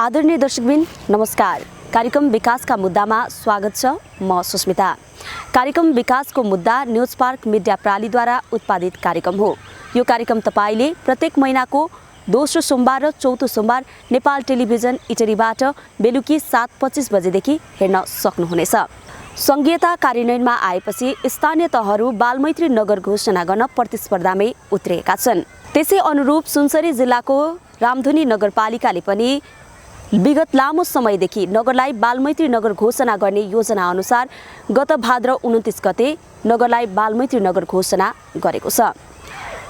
आदरणीय दर्शकबिन नमस्कार। कार्यक्रम विकासका मुद्दामा स्वागत छ। म सुस्मिता। कार्यक्रम विकासको मुद्दा न्यूज पार्क मिडिया प्रालीद्वारा उत्पादित कार्यक्रम हो। यो कार्यक्रम तपाईले प्रत्येक महिनाको दोस्रो सोमबार र चौथो सोमबार नेपाल टेलिभिजन इटरीबाट बेलुकी 7:25 बजेदेखि हेर्न सक्नुहुनेछ। संघीयता कार्यान्वयनमा आएपछि स्थानीय तहहरू बालमैत्री नगर घोषणा गर्न प्रतिस्पर्धामै उत्रिएका छन्। त्यसै अनुरूप सुनसरी जिल्लाको रामधुनी नगरपालिकाले पनि विगत लामो समयदेखि नगरलाई बालमैत्री नगर घोषणा गर्ने योजना अनुसार गत भाद्र 29 गते नगरलाई बालमैत्री नगर घोषणा गरेको छ।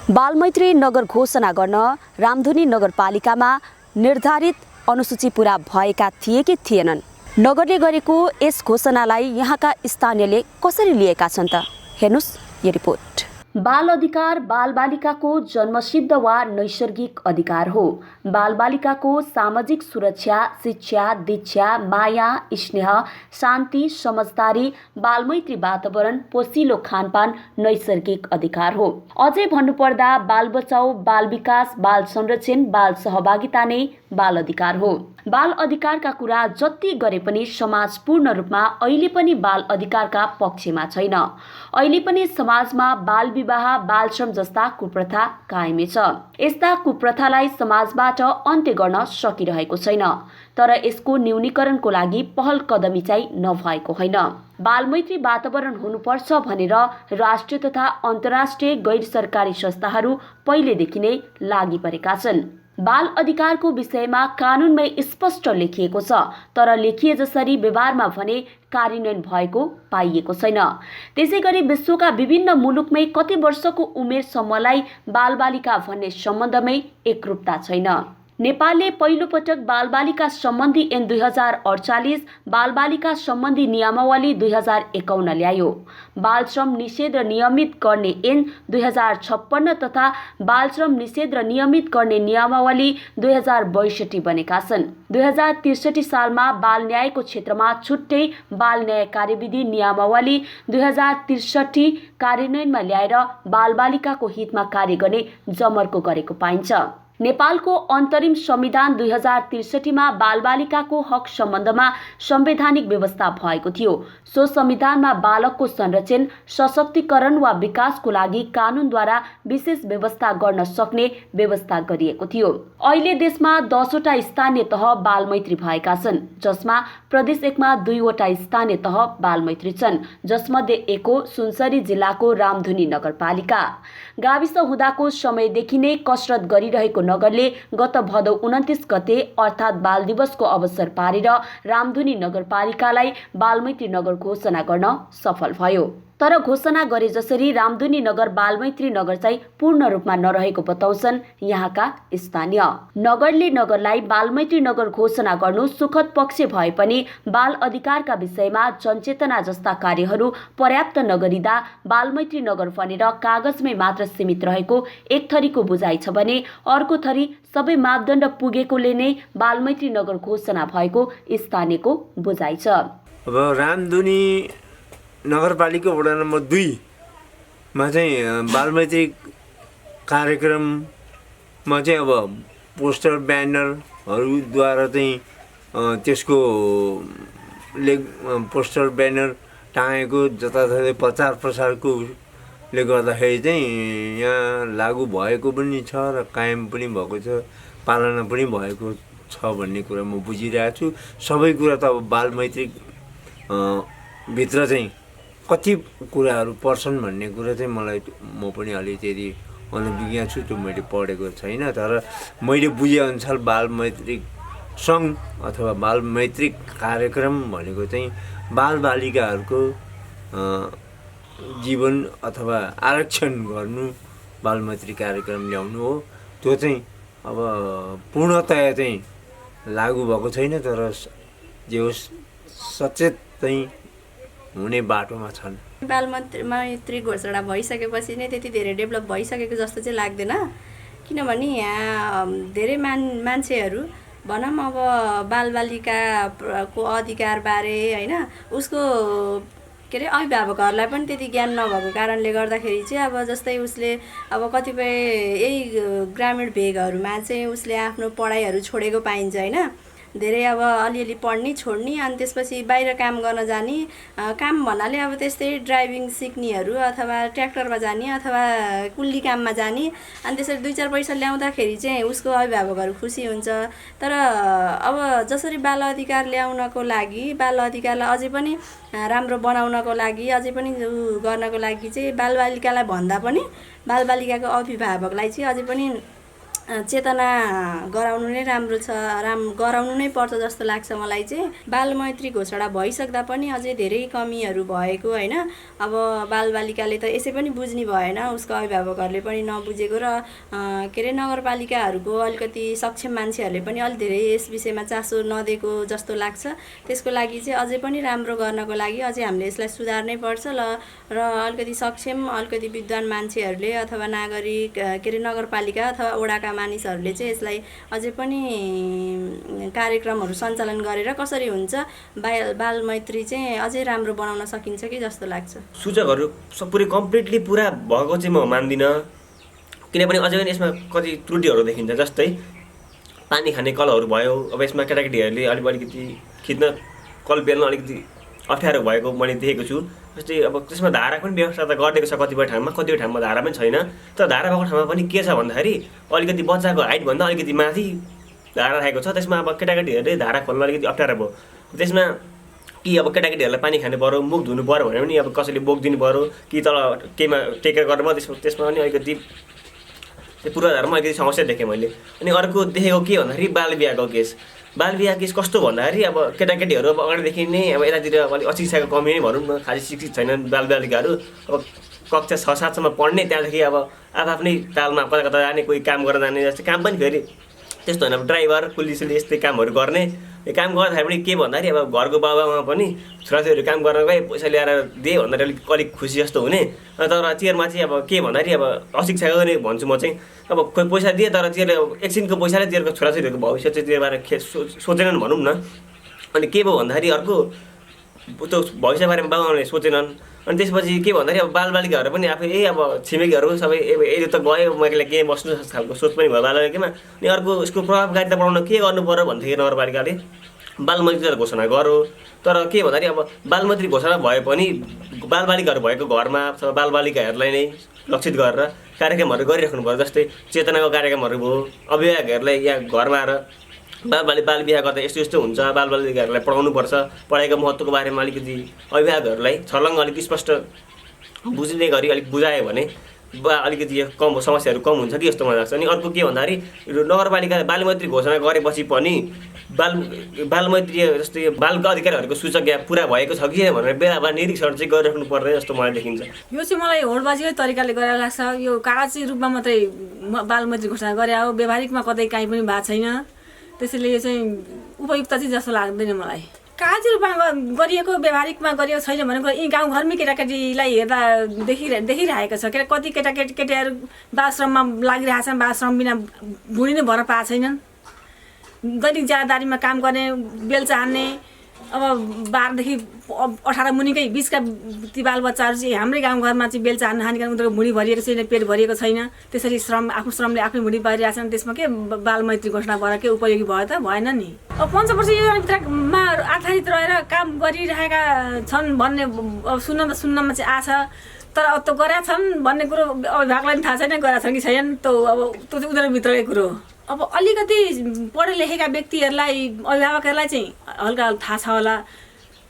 बालमैत्री नगर घोषणा गर्न रामधुनी नगरपालिकामा निर्धारित अनुसूची पूरा भएका थिए कि थिएनन्? नगरले गरेको यस घोषणालाई यहाँका स्थानीयले कसरी लिएका छन् त? हेर्नुस् यो रिपोर्ट। बाल अधिकार बालबालिकाको जन्मसिद्ध वा नैसर्गिक अधिकार हो। बालबालिकाको सामाजिक सुरक्षा, शिक्षा, दीक्षा, माया, स्नेह, शान्ति, समझदारी, बालमैत्री वातावरण, पोषिलो खानपान नैसर्गिक अधिकार हो। अझै भन्नुपर्दा बाल बचाउ, बाल विकास, बाल संरक्षण, बाल सहभागिता नै बाल अधिकार हो। बाल अधिकारका कुरा जति गरे पनि समाज पूर्ण रूपमा अहिले पनि बाल अधिकारका पक्षमा छैन। अहिले पनि समाजमा बाल विवाह, बाल श्रम जस्ता कुप्रथा कायमै छ। यस्ता कुप्रथालाई समाजबाट अन्त्य गर्न सकिरहेको छैन। तर यसको न्यूनीकरणको लागि पहल कदमी चाहिँ नभएको होइन। बालमैत्री वातावरण हुनुपर्छ भनेर राष्ट्रिय तथा अन्तर्राष्ट्रिय गैर सरकारी संस्थाहरू पहिलेदेखि नै लागि परेका छन्। बाल अधिकारको विषयमा कानुनमै स्पष्ट लेखिएको छ, तर लेखिए जसरी व्यवहारमा भने कार्यान्वयन भएको पाइएको छैन। त्यसैगरी विश्वका विभिन्न मुलुकमै कति वर्षको उमेर समूहलाई बालबालिका भन्ने सम्बन्धमै एकरूपता छैन। नेपालले पहिलोपटक बालबालिका सम्बन्धी ऐन 2048, बालबालिका सम्बन्धी नियमावली 2051 ल्यायो। बाल श्रम निषेध र नियमित गर्ने ऐन 2056 तथा बाल श्रम निषेध र नियमित गर्ने नियमावली 2062 बनेका छन्। 2063 सालमा बाल न्यायको क्षेत्रमा छुट्टै बाल न्याय कार्यविधि नियमावली 2063 कार्यान्वयनमा ल्याएर बालबालिकाको हितमा कार्य गर्ने जमर्को गरेको पाइन्छ। नेपालको अन्तरिम संविधान 2063 मा बालबालिकाको हक सम्बन्धमा संवैधानिक व्यवस्था भएको थियो। सो संविधानमा बालकको संरक्षण, सशक्तिकरण वा विकासको लागि कानुनद्वारा विशेष व्यवस्था गर्न सक्ने व्यवस्था गरिएको थियो। अहिले देशमा 10 वटा स्थानीय तह बालमैत्री भएका छन्, जसमा प्रदेश 1 मा 2 वटा स्थानीय तह बालमैत्री छन्, जसमध्ये एक हो सुनसरी जिल्लाको रामधुनी नगरपालिका। गाविस हुँदाको समयदेखि नै कसरत गरिरहेको नगरले गत भदौ 29 गते अर्थात् बाल दिवसको अवसर पारेर रामधुनी नगरपालिकालाई बालमैत्री नगर घोषणा गर्न सफल भयो। तर घोषणा गरे जसरी रामधुनी नगर बालमैत्री नगर चाहिँ पूर्ण रूपमा नरहेको बताउँछन् यहाँका स्थानीय। नगरले नगरलाई बालमैत्री नगर घोषणा गर्नु सुखद पक्ष भए पनि बाल अधिकारका विषयमा जनचेतना जस्ता कार्यहरू पर्याप्त नगरिँदा बालमैत्री नगर भनेर कागजमै मात्र सीमित रहेको एक थरीको बुझाइ छ भने अर्को थरी सबै मापदण्ड पुगेकोले नै बालमैत्री नगर घोषणा भएको स्थानीयको बुझाइ छ। अब रामधुनी नगरपालिका वडा नम्बर 2 मा चाहिँ बालमैत्री कार्यक्रममा चाहिँ अब पोस्टर ब्यानरहरूद्वारा चाहिँ त्यसको पोस्टर ब्यानर टाँगेको जताततै प्रचार प्रसारकोले गर्दाखेरि चाहिँ यहाँ लागू भएको पनि छ र कायम पनि भएको छ, पालना पनि भएको छ भन्ने कुरा म बुझिरहेको छु। सबै कुरा त अब बालमैत्री भित्र चाहिँ कति कुराहरू पर्छन् भन्ने कुरा चाहिँ म पनि अलिकति अनभिज्ञ छु, त्यो मैले पढेको छैन। तर मैले बुझेअनुसार बालमैत्री सङ्घ अथवा बालमैत्री कार्यक्रम भनेको चाहिँ बालबालिकाहरूको जीवन अथवा आरक्षण गर्नु बालमैत्री कार्यक्रम ल्याउनु हो। त्यो चाहिँ अब पूर्णतया चाहिँ लागू भएको छैन, तर जे होस् सचेत चाहिँ हुने बाटोमा छन्। बालमैत्री घोषणा भइसकेपछि नै त्यति धेरै डेभलप भइसकेको जस्तो चाहिँ लाग्दैन, किनभने यहाँ धेरै मान्छेहरू भनौँ अब बालबालिकाको अधिकारबारे होइन उसको के अरे अभिभावकहरूलाई पनि त्यति ज्ञान नभएको कारणले गर्दाखेरि चाहिँ अब जस्तै उसले अब कतिपय यही ग्रामीण भेगहरूमा चाहिँ उसले आफ्नो पढाइहरू छोडेको पाइन्छ होइन। धेरै अब अलिअलि पढ्ने छोड्ने अनि त्यसपछि बाहिर काम गर्न जाने। काम भन्नाले अब त्यस्तै ड्राइभिङ सिक्नेहरू अथवा ट्र्याक्टरमा जाने अथवा कुल्ली काममा जाने। अनि त्यसरी 2-4 पैसा ल्याउँदाखेरि चाहिँ उसको अभिभावकहरू खुसी हुन्छ। तर अब जसरी बाल अधिकार ल्याउनको लागि, बाल अधिकारलाई अझै पनि राम्रो बनाउनको लागि, अझै पनि गर्नको लागि चाहिँ बालबालिकालाई भन्दा पनि बालबालिकाको अभिभावकलाई चाहिँ अझै पनि चेतना गराउनु नै राम्रो छ, गराउनु नै पर्छ जस्तो लाग्छ मलाई चाहिँ। बालमैत्री घोषणा भइसक्दा पनि अझै धेरै कमीहरू भएको होइन। अब बालबालिकाले त यसै पनि बुझ्ने भएन, उसको अभिभावकहरूले पनि नबुझेको र के अरे नगरपालिकाहरूको अलिकति सक्षम मान्छेहरूले पनि अलिक धेरै यस विषयमा चासो नदिएको जस्तो लाग्छ। त्यसको लागि चाहिँ अझै पनि राम्रो गर्नको लागि अझै हामीले यसलाई सुधार्नै पर्छ र अलिकति सक्षम, अलिकति विद्वान मान्छेहरूले अथवा नागरिक के अरे नगरपालिका अथवा वडाका मानिसहरूले चाहिँ यसलाई अझै पनि कार्यक्रमहरू सञ्चालन गरेर कसरी हुन्छ बालमैत्री चाहिँ अझै राम्रो बनाउन सकिन्छ कि जस्तो लाग्छ। सूचकहरू पुरै कम्प्लिटली पुरा भएको चाहिँ म मान्दिनँ, किनभने अझै पनि यसमा कति त्रुटिहरू देखिन्छ। जस्तै पानी खाने कलहरू भयो, अब यसमा केटाकेटीहरूले अलिकति खिच्न कल बेल्न अलिकति अप्ठ्यारो भएको मैले देखेको छु। जस्तै अब त्यसमा धारा पनि व्यवस्था त गरिदिएको छ कतिपय ठाउँमा धारा पनि छैन। तर धारा भएको ठाउँमा पनि के छ भन्दाखेरि अलिकति बच्चाको हाइटभन्दा अलिकति माथि धारा राखेको छ। त्यसमा अब केटाकेटीहरूले धारा खोल्न अलिकति अप्ठ्यारो भयो। त्यसमा कि अब केटाकेटीहरूलाई पानी खानु पऱ्यो, मुख धुनु पऱ्यो भने पनि अब कसैले बोकिदिनु पऱ्यो कि तल केहीमा टेकेर गर्नु भयो, त्यसमा पनि अलिकति त्यो पूर्वाधारमा अलिकति समस्या देखेँ मैले। अनि अर्को देखेको के भन्दाखेरि बालबिहाको केस। बालबिहा केस कस्तो भन्दाखेरि अब केटाकेटीहरू अब अगाडिदेखि नै अब यतातिर अलिक अशिक्षाको कमी नै भनौँ न, खालि शिक्षित छैनन् बालबालिकाहरू। अब कक्षा 6-7सम्म पढ्ने, त्यहाँदेखि अब आफ्नै तालमा कता कता जाने, कोही काम गर्न जाने। जस्तै काम पनि फेरि त्यस्तो होइन, अब ड्राइभर पुलिसले यस्तै कामहरू गर्ने। यो काम गर्दाखेरि पनि के भन्दाखेरि अब घरको बाबामा पनि छोराछोरीहरू काम गर्न गए पैसा ल्याएर दिए भन्दाखेरि अलिक खुसी जस्तो हुने। तर चियरमा चाहिँ अब के भन्दाखेरि अब अशिक्षाको नै भन्छु म चाहिँ। अब कोही पैसा दिए तर तिनीहरूले एकछिनको पैसाले तिनीहरूको छोराछोरीहरूको भविष्य चाहिँ त्योबारे सोचेनन् भनौँ न। अनि के भयो भन्दाखेरि अर्को त्यो भविष्य बारेमा बाबाले सोचेनन्। अनि त्यसपछि के भन्दाखेरि अब बालबालिकाहरू पनि आफै अब छिमेकीहरू सबै यो त गयो, म एक्लै के बस्नु खालको सोच पनि भयो बालबालिकामा। अनि अर्को यसको प्रभावकारिता बढाउन के गर्नु पर्यो भनेदेखि नगरपालिकाले बालमैत्री घोषणा गर्यो। तर के भन्दाखेरि अब बालमैत्री घोषणा भए पनि बालबालिकाहरू भएको घरमा अथवा बालबालिकाहरूलाई नै लक्षित गरेर कार्यक्रमहरू गरिराख्नु पर्यो। जस्तै चेतनाको कार्यक्रमहरू भयो, अभिभावकहरूलाई यहाँ घरमा आएर बालबिहा गर्दा यस्तो यस्तो हुन्छ, बालबालिकाहरूलाई पढाउनुपर्छ, पढाइको महत्त्वको बारेमा अलिकति अभिभावकहरूलाई छर्लङ्ग अलिक स्पष्ट बुझ्ने गरी अलिक बुझायो भने अलिकति कम समस्याहरू कम हुन्छ कि जस्तो मलाई लाग्छ। अनि अर्को के भन्दाखेरि नगरपालिकाले बालमैत्री घोषणा गरेपछि पनि बालमैत्री जस्तै बालको अधिकारहरूको सूचक यहाँ पुरा भएको छ कि भनेर बेला निरीक्षण चाहिँ गरिराख्नु पर्ने जस्तो मलाई देखिन्छ। यो चाहिँ मलाई होडबाजीकै तरिकाले गरेर लाग्छ। यो कागजी रूपमा मात्रै बालमैत्री घोषणा गरे हो, व्यवहारिकमा कतै काहीँ पनि भएको छैन। त्यसैले यो चाहिँ उपयुक्त चाहिँ जस्तो लाग्दैन मलाई। कागजी रूपमा गरिएको व्यवहारिकमा गरिएको छैन भनेको यी गाउँघरमै केटाकेटीलाई हेर्दा देखिरहेको छ। कति केटाकेटीहरू बालश्रममा लागिरहेछन्, बालश्रम बिना बुढी नै भर पाएको छैनन्। दैनिक ज्यादादारीमा काम गर्ने, बेलचा हान्ने, अब 12देखि 18 मुनिकै बिचका ती बालबच्चाहरू चाहिँ हाम्रै गाउँघरमा चाहिँ बेलचा हान्न हानिकन उनीहरूको भुँडी भरिएको छैन, पेट भरिएको छैन। त्यसरी आफ्नो श्रमले आफै भुँडी भरिरहेछन्। त्यसमा के बालमैत्री घोषणा भएर के उपयोगी भयो त? भएन नि। अब 5 वर्ष योजनाभित्रमा आधारित रहेर काम गरिरहेका छन् भन्ने सुन्नमा चाहिँ आछ। तर अब त्यो गरेका छन् भन्ने कुरो अभिभावकलाई पनि थाहा छैन गरेका छन् कि छैनन्। त्यो अब त्यो चाहिँ उनीहरूभित्रकै कुरो। अब अलिकति पढे लेखेका व्यक्तिहरूलाई, अभिभावकहरूलाई चाहिँ हल्का थाहा छ होला,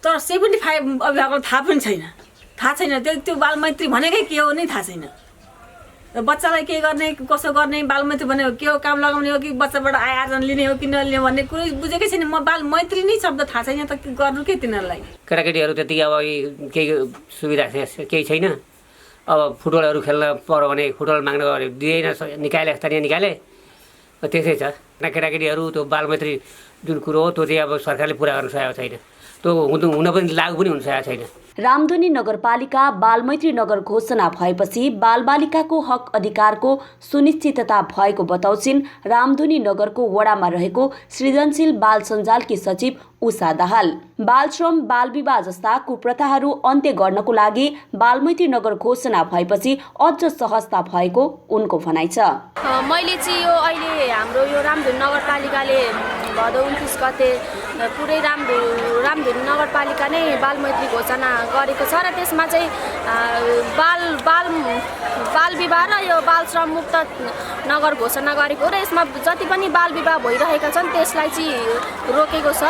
तर 75 अभिभावकलाई थाहा पनि छैन। त्यो बालमैत्री भनेकै के हो नै थाहा छैन। बच्चालाई के गर्ने, कसो गर्ने, बालमैत्री भनेको के हो, काम लगाउने हो कि बच्चाबाट आय आर्जन लिने हो कि नलिने भन्ने कुरो बुझेकै छैन। म बालमैत्री नै शब्द थाहा छैन त गर्नु के तिनीहरूलाई। केटाकेटीहरू त्यति अब केही सुविधा केही छैन। अब फुटबलहरू खेल्न पर्यो भने फुटबल माग्न गऱ्यो दिएन, निकाले स्थानीय निकाले, त्यसै छ। केटाकेटीहरू त्यो बालमैत्री जुन कुरो हो त्यो चाहिँ अब सरकारले पुरा गर्न सकेको छैन। त्यो हुन पनि लागु पनि हुन सकेको छैन। रामधुनी नगरपालिका बालमैत्री नगर घोषणा भएपछि बालबालिकाको हक अधिकारको सुनिश्चितता भएको बताउँछिन् रामधुनी नगरको वडामा रहेको सृजनशील बाल सञ्जालकी सचिव उषा दाहाल। बालश्रम, बालविवाह जस्ता कुप्रथाहरू अन्त्य गर्नको लागि बालमैत्री नगर घोषणा भएपछि अझ सहजता भएको उनको भनाइ छ। मैले चाहिँ यो अहिले हाम्रो यो रामधुन नगरपालिकाले भदौ 29 गते पुरै रामधुन नगरपालिका नै बालमैत्री घोषणा गरेको छ र त्यसमा चाहिँ बाल विवाह र यो बाल श्रम मुक्त नगर घोषणा गरेको र यसमा जति पनि बाल विवाह भइरहेका छन् त्यसलाई चाहिँ रोकेको छ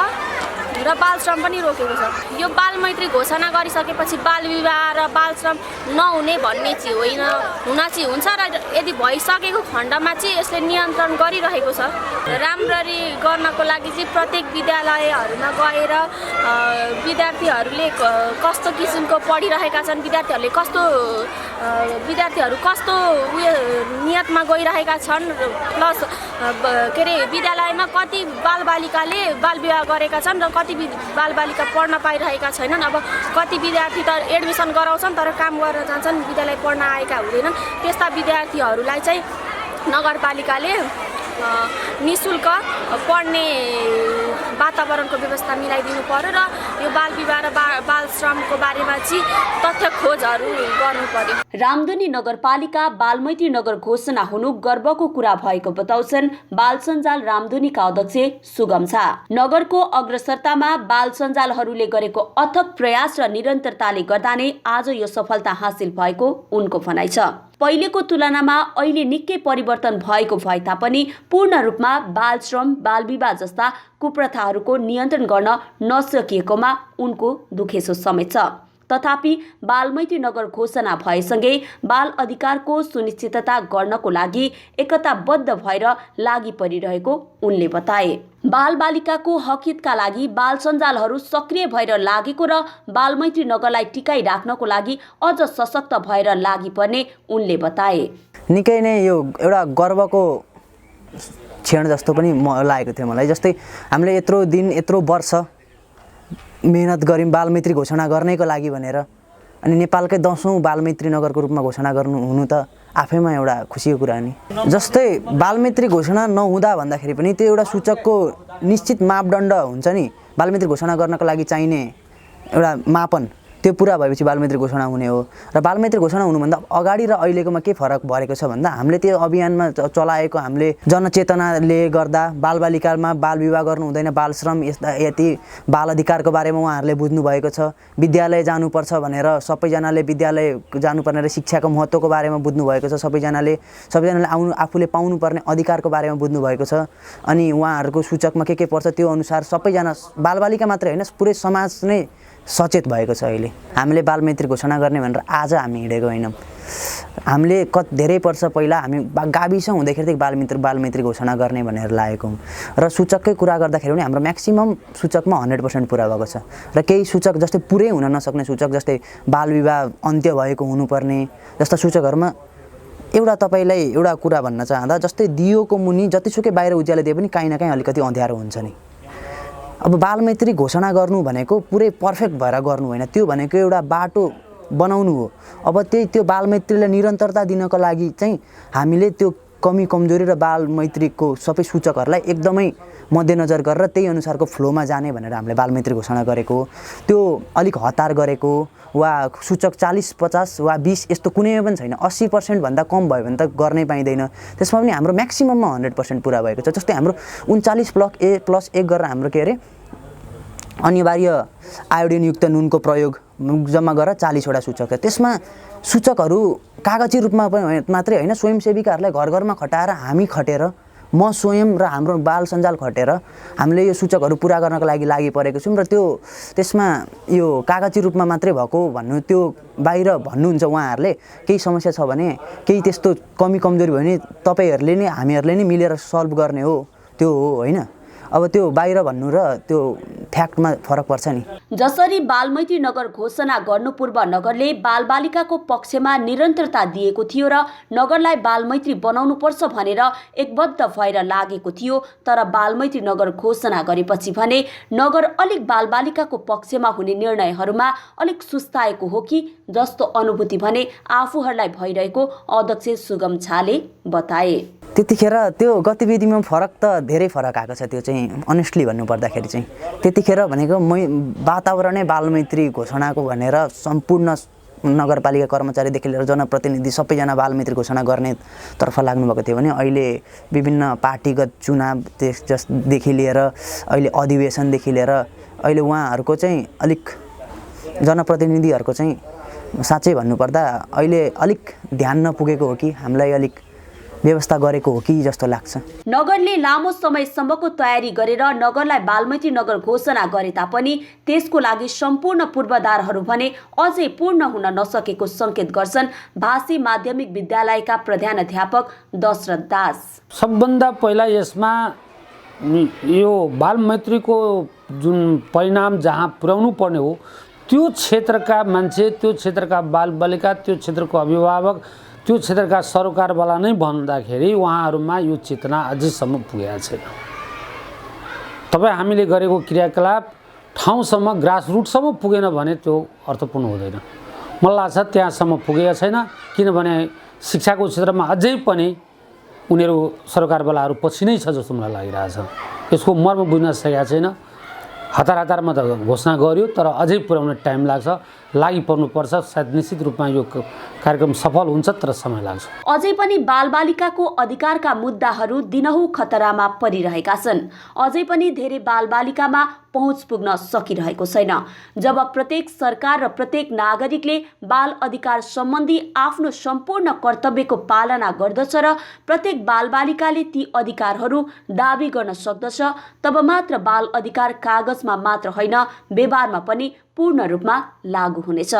र बाल श्रम पनि रोकेको छ। यो बालमैत्री घोषणा गरिसकेपछि बाल विवाह र बाल श्रम नहुने भन्ने चाहिँ होइन, हुन चाहिँ हुन्छ र यदि भइसकेको खण्डमा चाहिँ यसले नियन्त्रण गरिरहेको छ। राम्ररी गर्नको लागि चाहिँ प्रत्येक विद्यालयहरूमा गएर विद्यार्थीहरूले कस्तो किसिमको पढिरहेका छन्, विद्यार्थीहरू कस्तो उयो नियतमा गइरहेका छन्, प्लस के अरे विद्यालयमा कति बालबालिकाले बाल विवाह गरेका छन् र कति बालबालिका पढ्न पाइरहेका छैनन्। अब कति विद्यार्थी त एडमिसन गराउँछन् तर काम गर्न जान्छन्, विद्यालय पढ्न आएका हुँदैनन्। त्यस्ता विद्यार्थीहरूलाई चाहिँ नगरपालिकाले निःशुल्क पढ्ने वातावरणको व्यवस्था मिलाइदिनु पर्यो र यो बाल विवाह र बाल श्रमको बारेमा चाहिँ तथ्य खोजहरू गर्नु पर्यो। रामधुनी नगरपालिका बालमैत्री नगर घोषणा हुनु गर्वको कुरा भएको बताउँछन् बाल सञ्जाल रामधुनीका अध्यक्ष सुगम झा। नगरको अग्रसरतामा बाल सञ्जालहरूले गरेको अथक प्रयास र निरन्तरताले गर्दा नै आज यो सफलता हासिल भएको उनको भनाइ छ। पहिलेको तुलनामा अहिले निकै परिवर्तन भएको भए तापनि पूर्ण रूपमा बाल श्रम, बाल विवाह जस्ता कुप्रथाहरूको नियन्त्रण गर्न नसकिएकोमा उनको दुखेसो समेत छ। तथापि बालमैत्री नगर घोषणा भएसँगै बाल अधिकारको सुनिश्चितता गर्नको लागि एकताबद्ध भएर लागि परिरहेको उनले बताए। बालबालिकाको हकहितका लागि बाल सञ्जालहरू सक्रिय भएर लागेको र बालमैत्री नगरलाई टिकाइ राख्नको लागि अझ सशक्त भएर लागि पर्ने उनले बताए। निकै नै यो एउटा गर्वको क्षण जस्तो पनि लागेको थियो मलाई। जस्तै हामीले यत्रो दिन यत्रो वर्ष मेहनत गऱ्यौँ बालमैत्री घोषणा गर्नेको लागि भनेर, अनि नेपालकै 10औं बालमैत्री नगरको रूपमा घोषणा गर्नु हुनु त आफैमा एउटा खुसीको कुरा नि। जस्तै बालमैत्री घोषणा नहुँदा भन्दाखेरि पनि त्यो एउटा सूचकको निश्चित मापदण्ड हुन्छ नि, बालमैत्री घोषणा गर्नको लागि चाहिने एउटा मापन, त्यो पुरा भएपछि बालमैत्री घोषणा हुने हो। र बालमैत्री घोषणा हुनुभन्दा अगाडि र अहिलेकोमा के फरक भएको छ भन्दा हामीले त्यो अभियानमा चलाएको हामीले जनचेतनाले गर्दा बालबालिकामा बाल विवाह गर्नु हुँदैन, बाल श्रम यति बाल अधिकारको बारेमा उहाँहरूले बुझ्नु भएको छ। विद्यालय जानुपर्छ भनेर सबैजनाले विद्यालय जानुपर्ने र शिक्षाको महत्त्वको बारेमा बुझ्नु भएको छ। सबैजनाले आफूले पाउनुपर्ने अधिकारको बारेमा बुझ्नु भएको छ। अनि उहाँहरूको सूचकमा के पर्छ त्यो अनुसार सबैजना बालबालिका मात्रै होइन पुरै समाज नै सचेत भएको छ। अहिले हामीले बालमैत्री घोषणा गर्ने भनेर आज हामी हिँडेको होइनौँ। हामीले धेरै वर्ष पहिला हामी गाविस हुँदैखेरि बालमैत्री घोषणा गर्ने भनेर लागेको हौँ। र सूचककै कुरा गर्दाखेरि पनि हाम्रो म्याक्सिमम सूचकमा 100% पुरा भएको छ। र केही सूचक जस्तै पुरै हुन नसक्ने सूचक, जस्तै बाल विवाह अन्त्य भएको हुनुपर्ने जस्ता सूचकहरूमा एउटा तपाईँलाई एउटा कुरा भन्न चाहँदा, जस्तै दियोको मुनि जतिसुकै बाहिर उज्यालो दिए पनि काहीँ न काहीँ अलिकति अँध्यारो हुन्छ नि। अब बालमैत्री घोषणा गर्नु भनेको पुरै पर्फेक्ट भएर गर्नु होइन, त्यो भनेको एउटा बाटो बनाउनु हो। अब त्यो बालमैत्रीलाई निरन्तरता दिनको लागि चाहिँ हामीले त्यो कमी कमजोरी र बालमैत्रीको सबै सूचकहरूलाई एकदमै मध्यनजर गरेर त्यही अनुसारको फ्लोमा जाने भनेर हामीले बालमैत्री घोषणा गरेको हो। त्यो अलिक हतार गरेको वा सूचक 40, 50 वा 20 यस्तो कुनैमा पनि छैन। 80% भन्दा कम भयो भने त गर्नै पाइँदैन। त्यसमा पनि हाम्रो म्याक्सिमममा 100% पुरा भएको छ। जस्तै हाम्रो 39+A+1 गरेर हाम्रो के अरे अनिवार्य आयोडिनयुक्त नुनको प्रयोग जम्मा गरेर 40 वटा सूचक छ। त्यसमा सूचकहरू कागजी रूपमा मात्रै होइन, स्वयंसेविकाहरूलाई घर घरमा खटाएर हामी खटेर, म स्वयं र हाम्रो बाल सञ्जाल खटेर हामीले यो सूचकहरू पुरा गर्नको लागि परेको छौँ। र त्यसमा यो कागजी रूपमा मात्रै भएको भन्नु, त्यो बाहिर भन्नुहुन्छ उहाँहरूले केही समस्या छ भने, केही त्यस्तो कमी कमजोरी भयो भने तपाईँहरूले नै हामीहरूले नै मिलेर सल्भ गर्ने हो, त्यो हो होइन। अब त्यो बाहिर भन्नु र त्यो फ्याक्टमा फरक पर्छ नि। जसरी बालमैत्री नगर घोषणा गर्नु पूर्व नगरले बालबालिकाको पक्षमा निरन्तरता दिएको थियो र नगरलाई बालमैत्री बनाउनु पर्छ भनेर एकबद्ध भएर लागेको थियो, तर बालमैत्री नगर घोषणा गरेपछि भने नगर अलिक बालबालिकाको पक्षमा हुने निर्णयहरूमा अलिक सुस्ताएको हो कि जस्तो अनुभूति भने आफूहरूलाई भइरहेको अध्यक्ष सुगम झाले बताए। त्यतिखेर त्यो गतिविधिमा फरक त धेरै फरक आएको छ। त्यो चाहिँ अनेस्टली भन्नुपर्दाखेरि चाहिँ त्यतिखेर भनेको वातावरणै बालमैत्री घोषणाको भनेर सम्पूर्ण नगरपालिका कर्मचारीदेखि लिएर जनप्रतिनिधि सबैजना बालमैत्री घोषणा गर्नेतर्फ लाग्नुभएको थियो भने अहिले विभिन्न पार्टीगत चुनाव देखि लिएर अहिले अधिवेशनदेखि लिएर अहिले उहाँहरूको चाहिँ अलिक जनप्रतिनिधिहरूको चाहिँ साँच्चै भन्नुपर्दा अहिले अलिक ध्यान नपुगेको हो कि हामीलाई अलिक व्यवस्था गरेको हो कि जस्तो लाग्छ। नगरले लामो समयसम्मको तयारी गरेर नगरलाई बालमैत्री नगर घोषणा गरे तापनि त्यसको लागि सम्पूर्ण पूर्वाधारहरू भने अझै पूर्ण हुन नसकेको संकेत गर्छन् भाषी माध्यमिक विद्यालयका प्रधानाध्यापक दशरथ दास। सबभन्दा पहिला यसमा यो बालमैत्रीको जुन परिणाम जहाँ पुर्याउनु पर्ने हो त्यो क्षेत्रका मान्छे, त्यो क्षेत्रका बालबालिका, त्यो क्षेत्रको अभिभावक, त्यो क्षेत्रका सरकारवाला नै भन्दाखेरि उहाँहरूमा यो चेतना अझैसम्म पुगेको छैन। तपाईँ हामीले गरेको क्रियाकलाप ठाउँसम्म ग्रासरुटसम्म पुगेन भने त्यो अर्थपूर्ण हुँदैन। मलाई लाग्छ त्यहाँसम्म पुगेको छैन, किनभने शिक्षाको क्षेत्रमा अझै पनि उनीहरू सरकारवालाहरू पछि नै छ जस्तो मलाई लागिरहेछ। यसको मर्म बुझ्न सकेका छैन। हतारमा त घोषणा गर्यो, तर अझै पुर्याउन टाइम लाग्छ, लागि पर्नुपर्छ। सायद निश्चित रूपमा यो कार्यक्रम सफल हुन्छ, तर समय लाग्छ। अझै पनि बालबालिकाको अधिकारका मुद्दाहरू दिनहुँ खतरामा परिरहेका छन्। अझै पनि धेरै बालबालिकामा पहुँच पुग्न सकिरहेको छैन। जब प्रत्येक सरकार र प्रत्येक नागरिकले बाल अधिकार सम्बन्धी आफ्नो सम्पूर्ण कर्तव्यको पालना गर्दछ र प्रत्येक बालबालिकाले ती अधिकारहरू दाबी गर्न सक्दछ, तब मात्र बाल अधिकार कागजमा मात्र होइन व्यवहारमा पनि पूर्ण रूपमा लागू हुनेछ।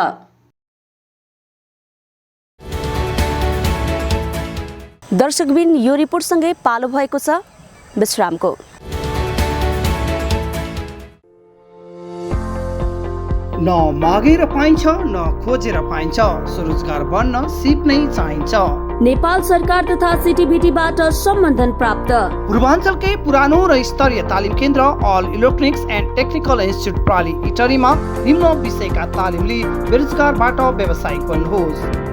दर्शकबिन, यो रिपोर्टसँगै पालो भएको छ विश्रामको। न मागेर पाइन्छ न खोजेर पाइन्छ, स्वरोजगार बन्न सिप नै चाहिन्छ। नेपाल सरकार तथा सिटिभिटीबाट सम्बन्धन प्राप्त पूर्वाञ्चलकै पुरानो र स्तरीय तालिम केन्द्र अल इलेक्ट्रोनिक्स एन्ड टेक्निकल इन्स्टिट्युट प्राली इटरीमा निम्न विषयका तालिम लिई बेरोजगारबाट व्यावसायिक बन्नुहोस्।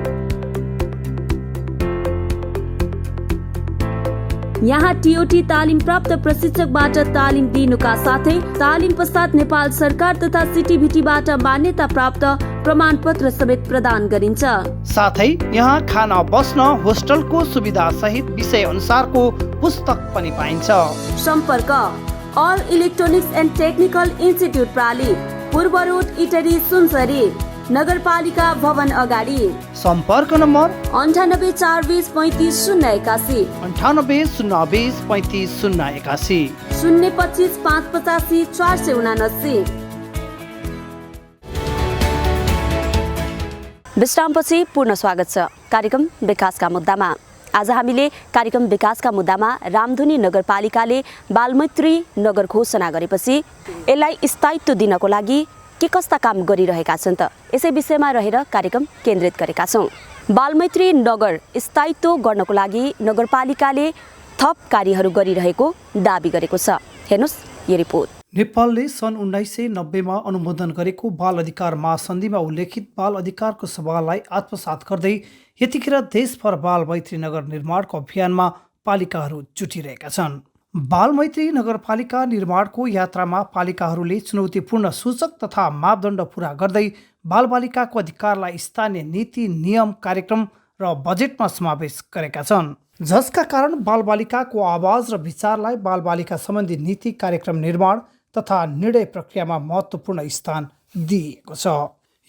यहाँ टिओटी तालिम प्राप्त प्रशिक्षकबाट तालिम दिनुका साथै तालिम पश्चात नेपाल सरकार तथा सिटिभिटीबाट मान्यता प्राप्त प्रमाणपत्र समेत प्रदान गरिन्छ। साथै यहाँ खाना बस्न होस्टलको सुविधा सहित विषय अनुसारको पुस्तक पनि पाइन्छ। सम्पर्क अल इलेक्ट्रोनिक्स एन्ड टेक्निकल इन्स्टिट्युट प्राली, पूर्व रोड इटरी सुनसरी, नगरपालिका भवन अगाडि। सम्पर्क नम्बर 98 420 35 081, 98 020 35 081, 025 585 479। विश्रामपछि पूर्ण स्वागत छ कार्यक्रम विकासका मुद्दामा। आज हामीले कार्यक्रम विकासका मुद्दामा रामधुनी नगरपालिकाले बालमैत्री नगर घोषणा गरेपछि यसलाई स्थायित्व दिनको लागि के कस्ता काम गरिरहेका छन् त यसै विषयमा रहेर कार्यक्रम केन्द्रित गरेका छौँ। बालमैत्री नगर स्थायित्व गर्नको लागि नगरपालिकाले थप कार्यहरू गरिरहेको दाबी गरेको छ। हेर्नुहोस् यो रिपोर्ट। नेपालले सन् 1990मा अनुमोदन गरेको बाल अधिकार महासन्धिमा उल्लेखित बाल अधिकारको सवाललाई आत्मसात गर्दै यतिखेर देशभर बालमैत्री नगर निर्माणको अभियानमा पालिकाहरू जुटिरहेका छन्। बालमैत्री नगरपालिका निर्माणको यात्रामा पालिकाहरूले चुनौतीपूर्ण सूचक तथा मापदण्ड पूरा गर्दै बालबालिकाको अधिकारलाई स्थानीय नीति, नियम, कार्यक्रम र बजेटमा समावेश गरेका छन्, जसका कारण बालबालिकाको आवाज र विचारलाई बालबालिका सम्बन्धी नीति, कार्यक्रम निर्माण तथा निर्णय प्रक्रियामा महत्त्वपूर्ण स्थान दिएको छ।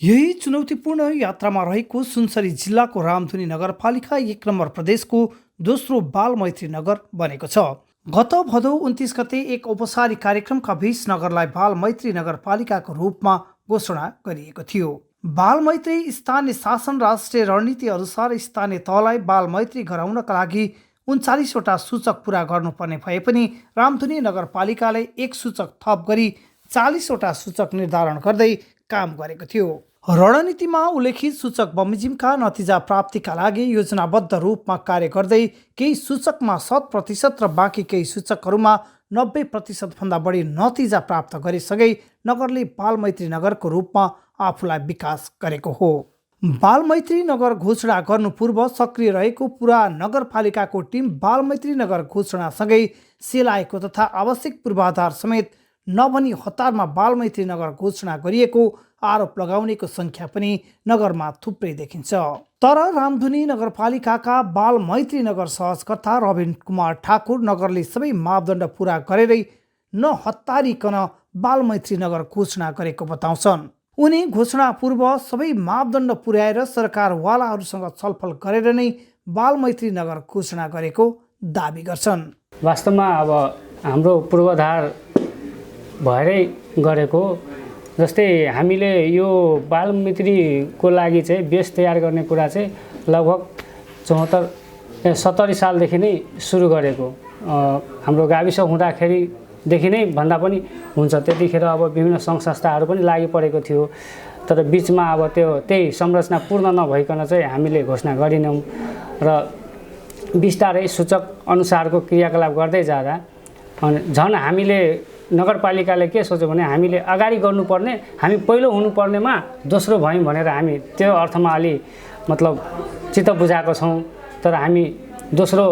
यही चुनौतीपूर्ण यात्रामा रहेको सुनसरी जिल्लाको रामधुनी नगरपालिका 1 नम्बर प्रदेशको दोस्रो बालमैत्री नगर बनेको छ। गत भदौ 29 गते एक औपचारिक कार्यक्रमका बीच नगरलाई बालमैत्री नगरपालिकाको रूपमा घोषणा गरिएको थियो। बालमैत्री स्थानीय शासन राष्ट्रिय रणनीति अनुसार स्थानीय तहलाई बालमैत्री गराउनका लागि 39वटा सूचक पूरा गर्नुपर्ने भए पनि रामधुनी नगरपालिकाले एक सूचक थप गरी 40वटा सूचक निर्धारण गर्दै काम गरेको थियो। रणनीतिमा उल्लेखित सूचक बमोजिमका नतिजा प्राप्तिका लागि योजनाबद्ध रूपमा कार्य गर्दै केही सूचकमा 100% र बाँकी केही सूचकहरूमा 90% भन्दा बढी नतिजा प्राप्त गरिसकै नगरले बालमैत्री नगरको रूपमा आफूलाई विकास गरेको हो। बालमैत्री नगर घोषणा गर्नु पूर्व सक्रिय रहेको पुरा नगरपालिकाको टिम बालमैत्री नगर घोषणासँगै सेलाएको तथा आवश्यक पूर्वाधार समेत नभनी हतारमा बालमैत्री नगर घोषणा गरिएको आरोप लगाउनेको सङ्ख्या पनि नगरमा थुप्रै देखिन्छ। तर रामधुनी नगरपालिकाका बालमैत्री नगर सहजकर्ता रबिन कुमार ठाकुर नगरले सबै मापदण्ड पुरा गरेरै नहतारिकन बालमैत्री नगर घोषणा गरेको बताउँछन्। उनी घोषणा पूर्व सबै मापदण्ड पुर्याएर सरकारवालाहरूसँग छलफल गरेर नै बालमैत्री नगर घोषणा गरेको दाबी गर्छन्। वास्तवमा अब हाम्रो पूर्वाधार भएरै गरेको, जस्तै हामीले यो बालमैत्रीको लागि चाहिँ बेस तयार गर्ने कुरा चाहिँ लगभग 70 सालदेखि नै सुरु गरेको। हाम्रो गाविस हुँदाखेरिदेखि नै भन्दा पनि हुन्छ। त्यतिखेर अब विभिन्न सङ्घ संस्थाहरू पनि लागि परेको थियो, तर बिचमा अब त्यही संरचना पूर्ण नभइकन चाहिँ हामीले घोषणा गरिनौँ र बिस्तारै सूचक अनुसारको क्रियाकलाप गर्दै जाँदा झन् हामीले नगरपालिकाले के सोच्यो भने हामीले अगाडि गर्नुपर्ने, हामी पहिलो हुनुपर्नेमा दोस्रो भयौँ भनेर हामी त्यो अर्थमा अलि मतलब चित्त बुझाएको छौँ। तर हामी दोस्रो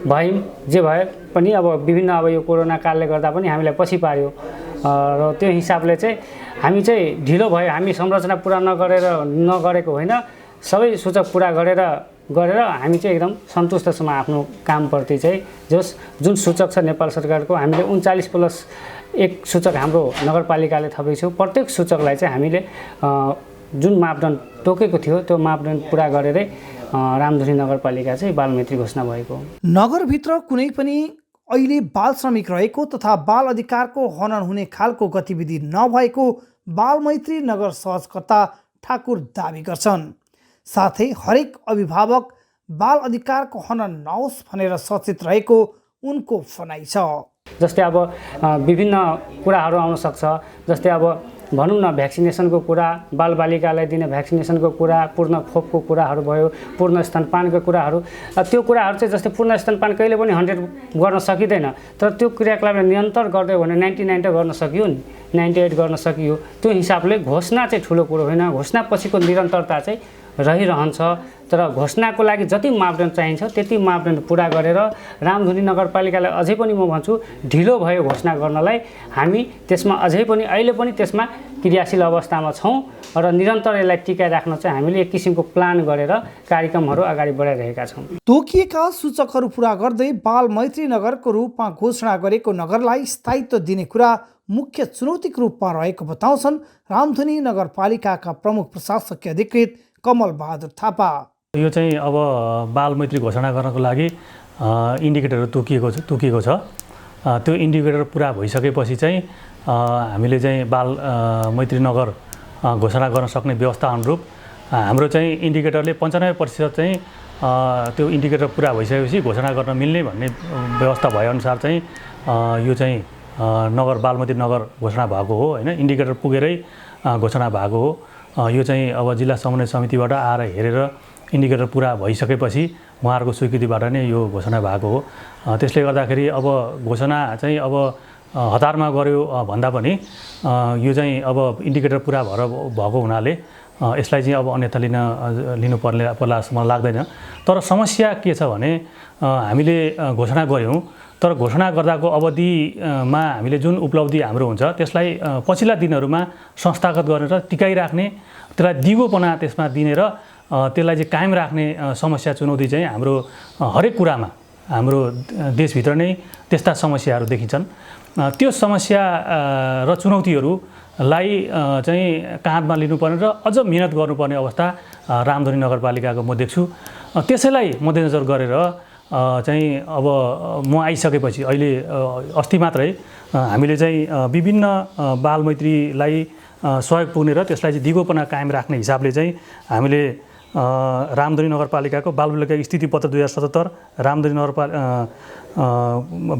भयौँ, जे भए पनि अब विभिन्न अब यो कोरोना कालले गर्दा पनि हामीलाई पछि पार्यो र त्यो हिसाबले चाहिँ हामी चाहिँ ढिलो भयो। हामी संरचना पुरा नगरेको होइन, सबै सूचक पुरा गरेर हामी चाहिँ एकदम सन्तुष्ट छौँ आफ्नो कामप्रति चाहिँ। जुन सूचक छ नेपाल सरकारको, हामीले 39+1 सूचक हाम्रो नगरपालिकाले थपेको छौँ। प्रत्येक सूचकलाई चाहिँ हामीले जुन मापदण्ड तोकेको थियो त्यो मापदण्ड पुरा गरेरै रामधुनी नगरपालिका चाहिँ बालमैत्री घोषणा भएको। नगरभित्र कुनै पनि अहिले बाल श्रमिक रहेको तथा बाल अधिकारको हनन हुने खालको गतिविधि नभएको बालमैत्री नगर सहजकर्ता ठाकुर दाबी गर्छन्। साथै हरेक अभिभावक बाल अधिकारको हनन नहोस् भनेर सचेत रहेको उनको भनाइ छ। जस्तै अब विभिन्न कुराहरू आउन सक्छ। जस्तै अब भनौँ न भ्याक्सिनेसनको कुरा, बालबालिकालाई दिने भ्याक्सिनेसनको कुरा, पूर्ण खोपको कुराहरू भयो, पूर्ण स्तनपानको कुराहरू। त्यो कुराहरू चाहिँ जस्तै पूर्ण स्तनपान कहिले पनि 100 गर्न सकिँदैन, तर त्यो क्रियाकलापलाई नियन्त्रण गर्दै भने 99 त गर्न सकियो नि, 98 गर्न सकियो। त्यो हिसाबले घोषणा चाहिँ ठुलो कुरो होइन, घोषणा पछिको निरन्तरता चाहिँ रहिरहन्छ। तर घोषणाको लागि जति मापदण्ड चाहिन्छ त्यति मापदण्ड पुरा गरेर रामधुनी नगरपालिकालाई अझै पनि म भन्छु ढिलो भयो घोषणा गर्नलाई। हामी त्यसमा अझै पनि अहिले पनि त्यसमा क्रियाशील अवस्थामा छौँ र निरन्तर यसलाई टिकाइराख्न चाहिँ हामीले एक किसिमको प्लान गरेर कार्यक्रमहरू अगाडि बढाइरहेका छौँ। तोकिएका सूचकहरू पुरा गर्दै बालमैत्री नगरको रूपमा घोषणा गरेको नगरलाई स्थायित्व दिने कुरा मुख्य चुनौतीको रूपमा रहेको बताउँछन् रामधुनी नगरपालिकाका प्रमुख प्रशासकीय अधिकृत कमल बहादुर थापा। यो चाहिँ अब बालमैत्री घोषणा गर्नको लागि इन्डिकेटरहरू तोकिएको छ। त्यो इन्डिकेटर पुरा भइसकेपछि चाहिँ हामीले चाहिँ बालमैत्री नगर घोषणा गर्न सक्ने व्यवस्था अनुरूप हाम्रो चाहिँ इन्डिकेटरले 95% चाहिँ त्यो इन्डिकेटर पुरा भइसकेपछि घोषणा गर्न मिल्ने भन्ने व्यवस्था भएअनुसार चाहिँ यो चाहिँ नगर बालमैत्री नगर घोषणा भएको हो होइन। इन्डिकेटर पुगेरै घोषणा भएको हो। यो चाहिँ अब जिल्ला समन्वय समितिबाट आएर हेरेर इन्डिकेटर पुरा भइसकेपछि उहाँहरूको स्वीकृतिबाट नै यो घोषणा भएको हो। त्यसले गर्दाखेरि अब घोषणा चाहिँ अब हतारमा गर्यो भन्दा पनि यो चाहिँ अब इन्डिकेटर पुरा भएको हुनाले यसलाई चाहिँ अब अन्यथा लिनुपर्ला जस्तो मलाई लाग्दैन। तर समस्या के छ भने हामीले घोषणा गऱ्यौँ, तर घोषणा गर्दाको अवधिमा हामीले जुन उपलब्धि हाम्रो हुन्छ त्यसलाई पछिल्ला दिनहरूमा संस्थागत गरेर टिकाइराख्ने, त्यसलाई दिगोपना त्यसमा दिने र त्यसलाई चाहिँ कायम राख्ने समस्या चुनौती चाहिँ हाम्रो हरेक कुरामा हाम्रो देशभित्र नै त्यस्ता समस्याहरू देखिन्छन्। त्यो समस्या र चुनौतीहरूलाई चाहिँ काँधमा लिनुपर्ने र अझ मिहिनेत गर्नुपर्ने अवस्था रामधुनी नगरपालिकाको म देख्छु। त्यसैलाई मध्यनजर गरेर चाहिँ अब म आइसकेपछि अहिले अस्ति मात्रै हामीले चाहिँ विभिन्न बालमैत्रीलाई सहयोग पुग्ने र त्यसलाई चाहिँ दिगोपना कायम राख्ने हिसाबले चाहिँ हामीले रामधुनी नगरपालिकाको बालबालिका स्थिति पत्र 2077, रामधुनी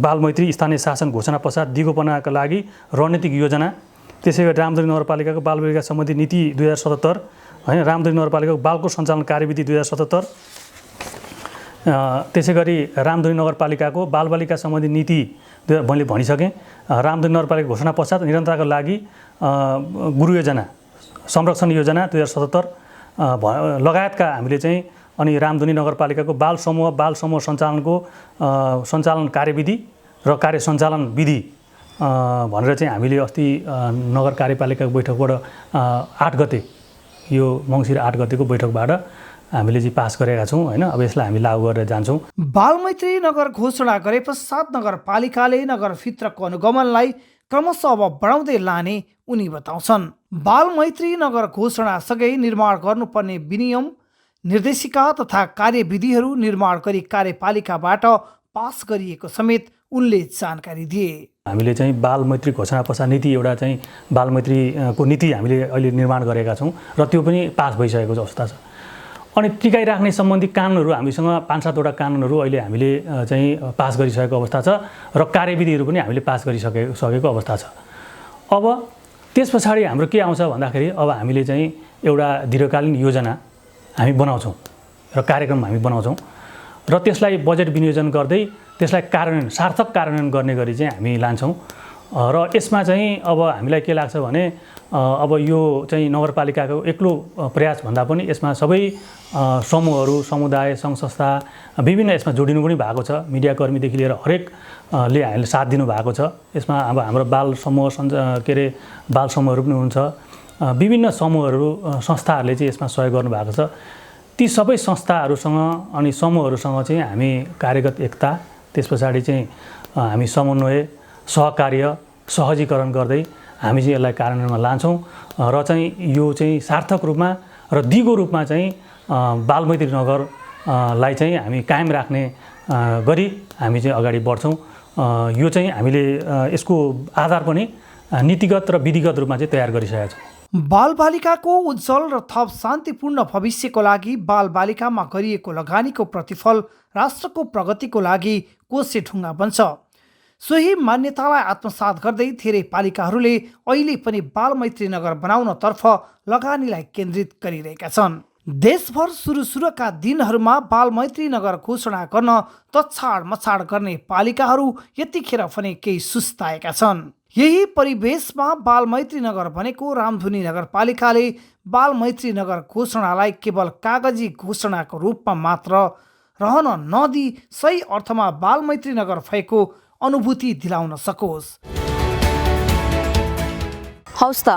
बालमैत्री स्थानीय शासन घोषणा पश्चात दिगोपनाका लागि रणनीतिक योजना, त्यसै गरी रामधुनी नगरपालिकाको बालबालिका सम्बन्धी नीति 2077 होइन, रामधुनी नगरपालिकाको बालको सञ्चालन कार्यविधि 2077, त्यसै गरी रामधुनी नगरपालिकाको बालबालिका सम्बन्धी नीति मैले भनिसकेँ। रामधुनी नगरपालिका घोषणा पश्चात निरन्तरताका लागि गुरु योजना, संरक्षण योजना 2077 लगायतका हामीले चाहिँ अनि रामधुनी नगरपालिकाको बाल समूह सञ्चालनको सञ्चालन कार्यविधि र कार्य सञ्चालन विधि भनेर चाहिँ हामीले अस्ति नगर कार्यपालिकाको बैठकबाट 8 गते यो मङ्सिर 8 गतेको बैठकबाट हामीले चाहिँ पास गरेका छौँ होइन। अब यसलाई हामी लागू गरेर जान्छौँ। बालमैत्री नगर घोषणा गरे पश्चात नगरपालिकाले नगरभित्रको अनुगमनलाई क्रमशः अब बढाउँदै लाने उनी बताउँछन्। बालमैत्री नगर घोषणासँगै निर्माण गर्नुपर्ने विनियम निर्देशिका तथा कार्यविधिहरू निर्माण गरी कार्यपालिकाबाट पास गरिएको समेत उनले जानकारी दिए। हामीले चाहिँ बालमैत्री घोषणा पश्चात नीति एउटा चाहिँ बालमैत्रीको नीति हामीले अहिले निर्माण गरेका छौँ र त्यो पनि पास भइसकेको अवस्था छ। अनि टिकाइ राख्ने सम्बन्धी कानुनहरू हामीसँग 5-7 वटा कानुनहरू अहिले हामीले चाहिँ पास गरिसकेको अवस्था छ र कार्यविधिहरू पनि हामीले पास गरिसकेको अवस्था छ। अब त्यस पछाडि हाम्रो के आउँछ भन्दाखेरि अब हामीले चाहिँ एउटा दीर्घकालीन योजना हामी बनाउँछौँ र कार्यक्रम हामी बनाउँछौँ र त्यसलाई बजेट विनियोजन गर्दै त्यसलाई सार्थक कार्यान्वयन गर्ने गरी चाहिँ हामी लान्छौँ। र यसमा चाहिँ अब हामीलाई के लाग्छ भने अब यो चाहिँ नगरपालिकाको एक्लो प्रयास भन्दा पनि यसमा सबै समूहहरू, समुदाय, सङ्घ संस्था विभिन्न यसमा जोडिनु पनि भएको छ। मिडियाकर्मीदेखि लिएर हरेकले हामीले साथ दिनुभएको छ। यसमा अब हाम्रो बाल समूह बाल समूहहरू पनि हुन्छ। विभिन्न समूहहरू, संस्थाहरूले चाहिँ यसमा सहयोग गर्नुभएको छ। ती सबै संस्थाहरूसँग अनि समूहहरूसँग चाहिँ हामी कार्यगत एकता, त्यस पछाडि चाहिँ हामी समन्वय, सहकार्य, सहजीकरण गर्दै हामी चाहिँ यसलाई कार्यान्वयनमा लान्छौँ र चाहिँ यो चाहिँ सार्थक रूपमा र दिगो रूपमा चाहिँ बालमैत्री नगरलाई चाहिँ हामी कायम राख्ने गरी हामी चाहिँ अगाडि बढ्छौँ। यो चाहिँ हामीले यसको आधार पनि नीतिगत र विधिगत रूपमा चाहिँ तयार गरिसकेका छौँ। बालबालिकाको उज्जवल र थप शान्तिपूर्ण भविष्यको लागि बालबालिकामा गरिएको लगानीको प्रतिफल राष्ट्रको प्रगतिको लागि कोसे ढुङ्गा बन्छ। सोही मान्यतालाई आत्मसात गर्दै धेरै पालिकाहरूले अहिले पनि बालमैत्री नगर बनाउनतर्फ लगानीलाई केन्द्रित गरिरहेका छन्। देशभर सुरुका दिनहरूमा बालमैत्री नगर घोषणा गर्न तछाड मछाड गर्ने पालिकाहरू यतिखेर पनि केही सुस्ताएका छन्। यही परिवेशमा बालमैत्री नगर बनेको रामधुनी नगरपालिकाले बालमैत्री नगर घोषणालाई केवल कागजी घोषणाको रूपमा मात्र रहन नदी सही अर्थमा बालमैत्री नगर भएको अनुभूति दिलाउन सकोस्। हवस् त,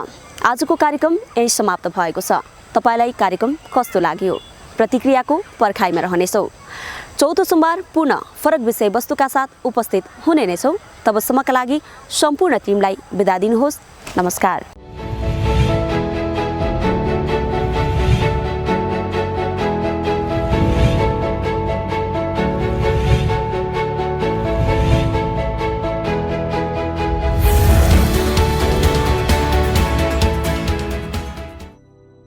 आजको कार्यक्रम यही समाप्त भएको छ। तपाईलाई कार्यक्रम कस्तो लाग्यो? प्रतिक्रियाको पर्खाइमा रहनेछौँ। चौथो सोमबार पुनः फरक विषयवस्तुका साथ उपस्थित हुने नै छौँ। तबसम्मका लागि सम्पूर्ण टिमलाई बिदा दिनुहोस्। नमस्कार।